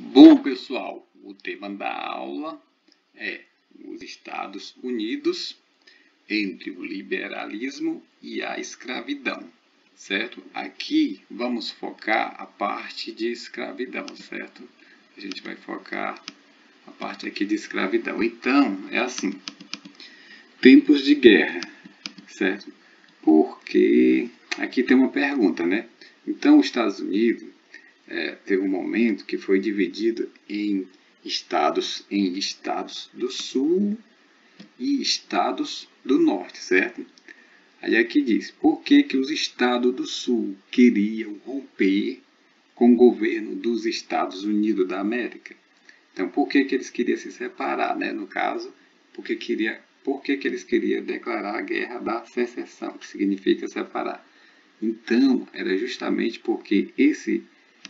Bom, pessoal, o tema da aula é os Estados Unidos entre o liberalismo e a escravidão, certo? Aqui vamos focar a parte de escravidão, certo? A gente vai focar a parte aqui de escravidão. Então, é assim, tempos de guerra, certo? Porque aqui tem uma pergunta, né? Então, os Estados Unidos teve um momento que foi dividido em estados do Sul e estados do Norte, certo? Aí aqui diz, por que os estados do Sul queriam romper com o governo dos Estados Unidos da América? Então, por que eles queriam se separar, né? No caso, por que eles queriam declarar a guerra da secessão, que significa separar? Então, era justamente porque esses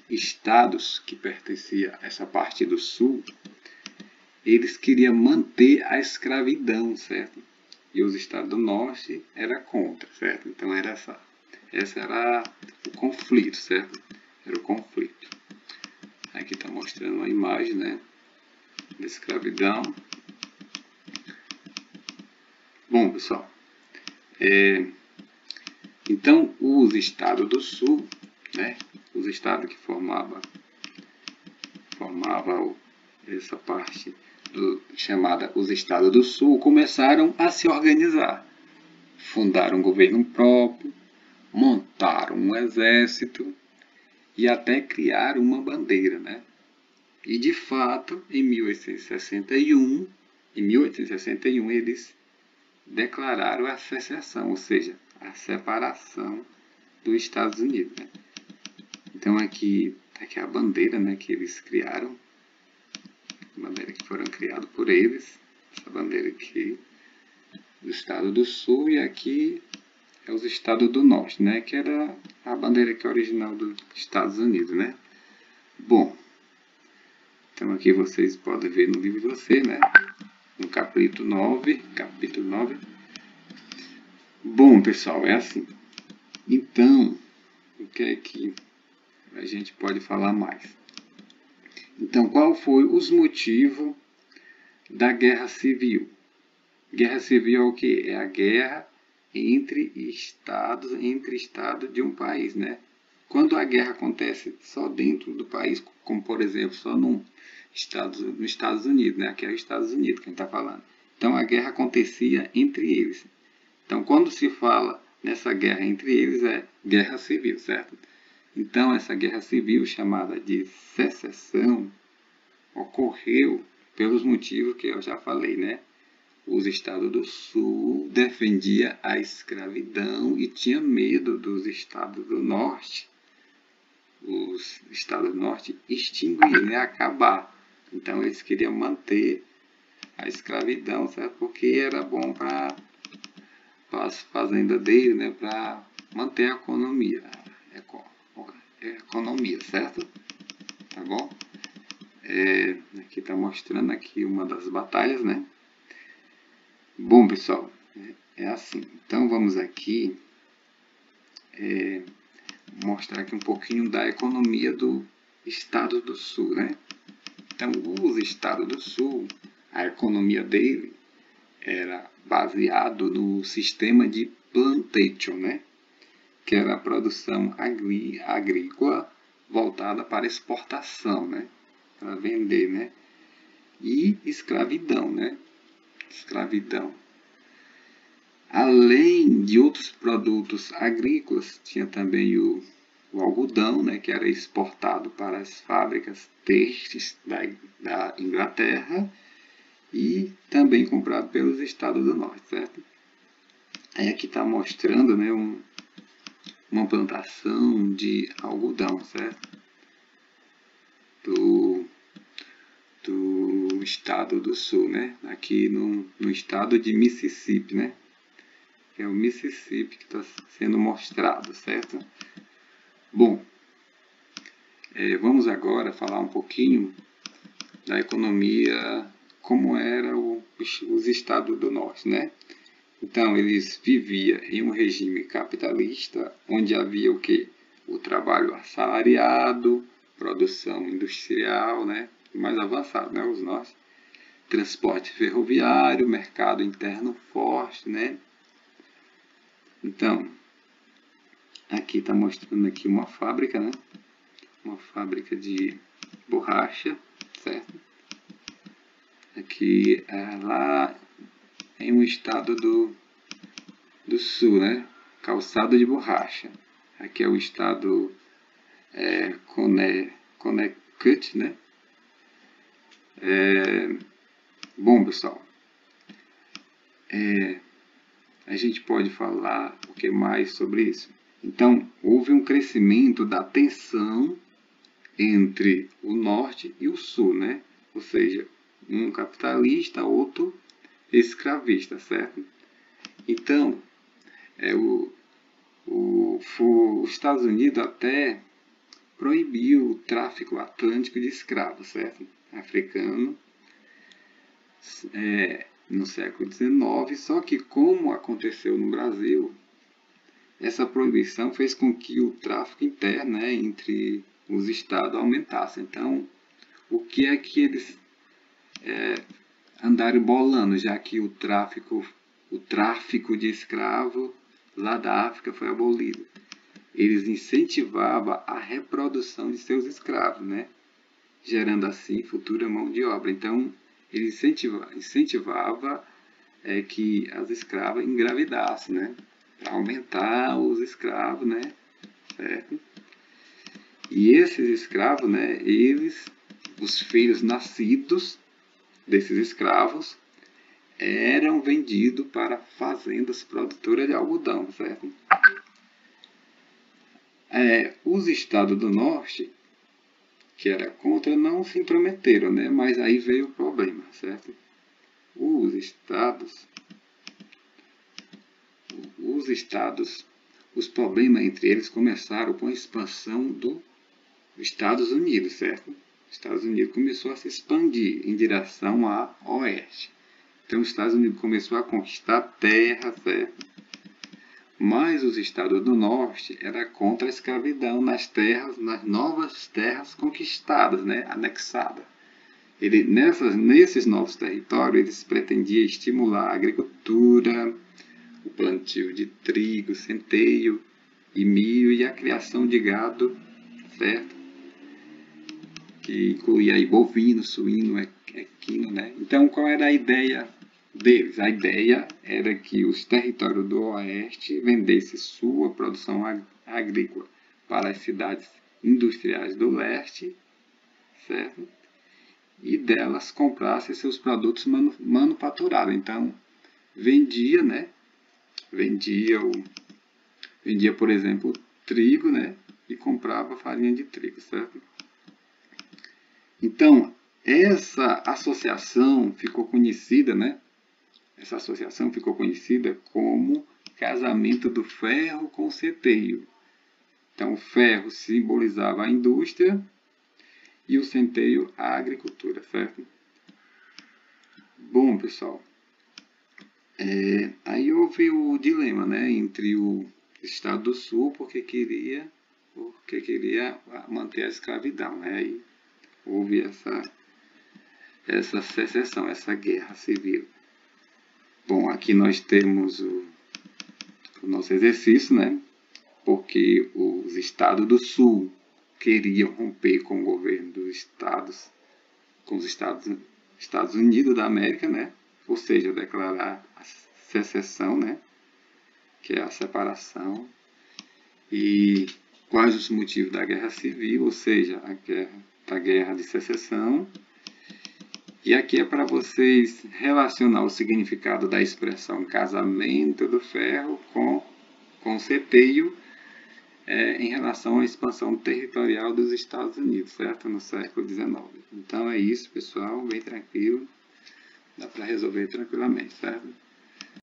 estados que pertenciam a essa parte do sul, eles queriam manter a escravidão, certo? E os estados do norte eram contra, certo? Então, essa era o conflito, certo? Era o conflito. Aqui está mostrando uma imagem, né, da escravidão. Bom, pessoal, então os estados do sul, né, os estados que formavam essa parte chamada os estados do sul, começaram a se organizar. Fundaram um governo próprio, montaram um exército e até criaram uma bandeira, né? E de fato, em 1861 eles declararam a secessão, ou seja, a separação dos Estados Unidos, né? Então aqui a bandeira, né, que eles criaram, a bandeira que foram criadas por eles, essa bandeira aqui do estado do sul, e aqui é os estados do norte, né, que era a bandeira que é original dos Estados Unidos, né. Bom, então aqui vocês podem ver no livro de vocês, né, no capítulo 9. Bom, pessoal, é assim. Então, o que é que a gente pode falar mais? Então, qual foi os motivos da guerra civil? Guerra civil é o que? É a guerra entre estados de um país, né? Quando a guerra acontece só dentro do país, como por exemplo, só nos Estados Unidos, né? Aqui é os Estados Unidos que a gente está falando. Então, a guerra acontecia entre eles. Então, quando se fala nessa guerra entre eles, é guerra civil, certo? Então, essa guerra civil, chamada de secessão, ocorreu pelos motivos que eu já falei, né? Os estados do sul defendiam a escravidão e tinha medo dos estados do norte. Os estados do norte extinguir, né? Acabar. Então, eles queriam manter a escravidão, certo? Porque era bom para as fazendas dele, né? Para manter a economia. Economia, certo? Tá bom? Aqui está mostrando aqui uma das batalhas, né? Bom, pessoal, é assim. Então, vamos aqui mostrar aqui um pouquinho da economia do Estado do Sul, né? Então, os Estados do Sul, a economia dele era baseado no sistema de plantation, né? Que era a produção agrícola voltada para exportação, né? Para vender, né? E escravidão, né? Escravidão. Além de outros produtos agrícolas, tinha também o algodão, né? Que era exportado para as fábricas têxteis da Inglaterra e também comprado pelos Estados do Norte, certo? Aí aqui está mostrando, né, uma plantação de algodão, certo? Do estado do sul, né? Aqui no estado de Mississippi, né? É o Mississippi que está sendo mostrado, certo? Bom, vamos agora falar um pouquinho da economia, como era os estados do norte, né? Então, eles viviam em um regime capitalista, onde havia o quê? O trabalho assalariado, produção industrial, né? Mais avançado, né? Os nossos. Transporte ferroviário, mercado interno forte, né? Então, aqui está mostrando aqui uma fábrica, né? Uma fábrica de borracha, certo? Aqui é lá em um estado do sul, né? Calçado de borracha. Aqui é o estado Connecticut, né? Bom, pessoal, a gente pode falar o que mais sobre isso? Então, houve um crescimento da tensão entre o norte e o sul, né? Ou seja, um capitalista, outro escravista, certo? Então, os Estados Unidos até proibiu o tráfico atlântico de escravos, certo? Africano, no século XIX, só que como aconteceu no Brasil, essa proibição fez com que o tráfico interno, né, entre os estados aumentasse. Então, o que é que eles andaram bolando, já que o tráfico de escravo lá da África foi abolido? Eles incentivavam a reprodução de seus escravos, né? Gerando assim futura mão de obra. Então, eles incentivavam que as escravas engravidassem, né? Para aumentar os escravos, né? Certo? E esses escravos, né? Os filhos nascidos desses escravos, eram vendidos para fazendas produtoras de algodão, certo? Os estados do norte, que era contra, não se intrometeram, né? Mas aí veio o problema, certo? Os problemas entre eles começaram com a expansão dos Estados Unidos, certo? Os Estados Unidos começou a se expandir em direção a oeste. Então, os Estados Unidos começou a conquistar terra, certo? Mas os estados do norte eram contra a escravidão nas novas terras conquistadas, né? Anexadas. Nesses novos territórios, eles pretendiam estimular a agricultura, o plantio de trigo, centeio e milho e a criação de gado, certo? Que incluía aí bovino, suíno, equino, né? Então, qual era a ideia deles? A ideia era que os territórios do oeste vendessem sua produção agrícola para as cidades industriais do leste, certo? E delas comprassem seus produtos manufaturados. Então, vendia, né? Vendia, por exemplo, trigo, né? E comprava farinha de trigo, certo? Então, essa associação ficou conhecida, né? Essa associação ficou conhecida como casamento do ferro com o centeio. Então, o ferro simbolizava a indústria e o centeio a agricultura, certo? Bom, pessoal, aí houve o dilema, né, entre o Estado do Sul porque queria manter a escravidão, né? Aí houve essa secessão, essa guerra civil. Bom, aqui nós temos o nosso exercício, né? Porque os estados do Sul queriam romper com o governo dos estados, com os Estados Unidos da América, né? Ou seja, declarar a secessão, né? Que é a separação. E quais os motivos da guerra civil, ou seja, a guerra de secessão. E aqui é para vocês relacionar o significado da expressão casamento do ferro com centeio em relação à expansão territorial dos Estados Unidos, certo? No século XIX. Então é isso, pessoal, bem tranquilo. Dá para resolver tranquilamente, certo?